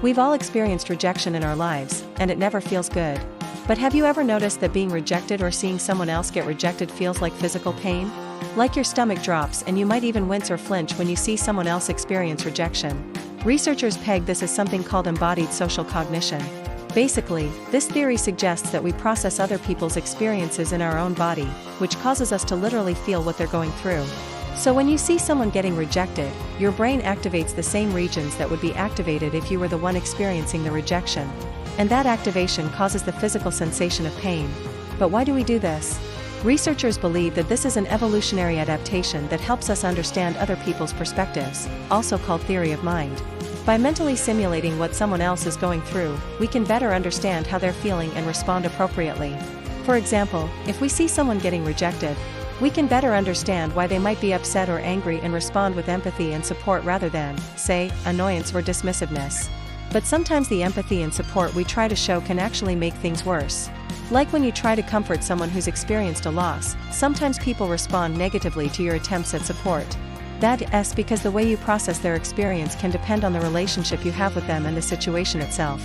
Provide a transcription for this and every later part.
We've all experienced rejection in our lives, and it never feels good. But have you ever noticed that being rejected or seeing someone else get rejected feels like physical pain? Like your stomach drops and you might even wince or flinch when you see someone else experience rejection. Researchers peg this as something called embodied social cognition. Basically, this theory suggests that we process other people's experiences in our own body, which causes us to literally feel what they're going through. So when you see someone getting rejected, your brain activates the same regions that would be activated if you were the one experiencing the rejection. And that activation causes the physical sensation of pain. But why do we do this? Researchers believe that this is an evolutionary adaptation that helps us understand other people's perspectives, also called theory of mind. By mentally simulating what someone else is going through, we can better understand how they're feeling and respond appropriately. For example, if we see someone getting rejected, we can better understand why they might be upset or angry and respond with empathy and support rather than, say, annoyance or dismissiveness. But sometimes the empathy and support we try to show can actually make things worse. Like when you try to comfort someone who's experienced a loss, sometimes people respond negatively to your attempts at support. That's because the way you process their experience can depend on the relationship you have with them and the situation itself.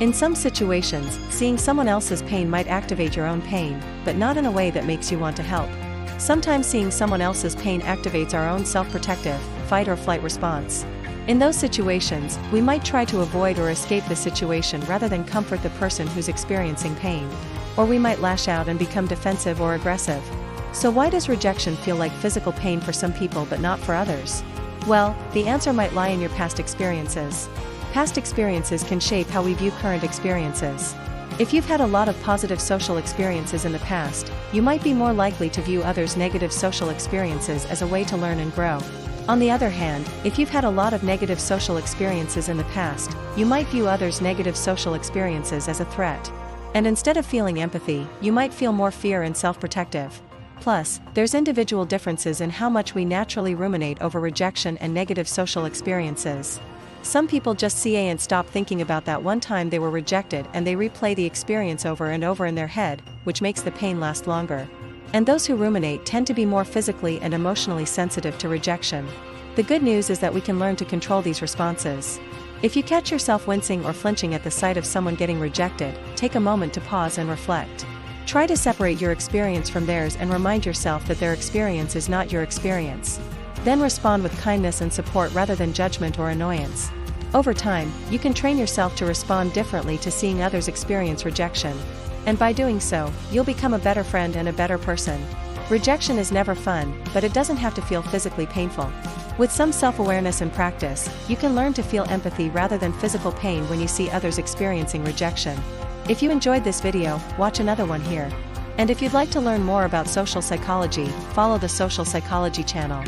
In some situations, seeing someone else's pain might activate your own pain, but not in a way that makes you want to help. Sometimes seeing someone else's pain activates our own self-protective, fight or flight response. In those situations, we might try to avoid or escape the situation rather than comfort the person who's experiencing pain. Or we might lash out and become defensive or aggressive. So why does rejection feel like physical pain for some people but not for others? Well, the answer might lie in your past experiences. Past experiences can shape how we view current experiences. If you've had a lot of positive social experiences in the past, you might be more likely to view others' negative social experiences as a way to learn and grow. On the other hand, if you've had a lot of negative social experiences in the past, you might view others' negative social experiences as a threat. And instead of feeling empathy, you might feel more fear and self-protective. Plus, there's individual differences in how much we naturally ruminate over rejection and negative social experiences. Some people just see and stop thinking about that one time they were rejected and they replay the experience over and over in their head, which makes the pain last longer. And those who ruminate tend to be more physically and emotionally sensitive to rejection. The good news is that we can learn to control these responses. If you catch yourself wincing or flinching at the sight of someone getting rejected, take a moment to pause and reflect. Try to separate your experience from theirs and remind yourself that their experience is not your experience. Then respond with kindness and support rather than judgment or annoyance. Over time, you can train yourself to respond differently to seeing others experience rejection. And by doing so, you'll become a better friend and a better person. Rejection is never fun, but it doesn't have to feel physically painful. With some self-awareness and practice, you can learn to feel empathy rather than physical pain when you see others experiencing rejection. If you enjoyed this video, watch another one here. And if you'd like to learn more about social psychology, follow the Social Psychology channel.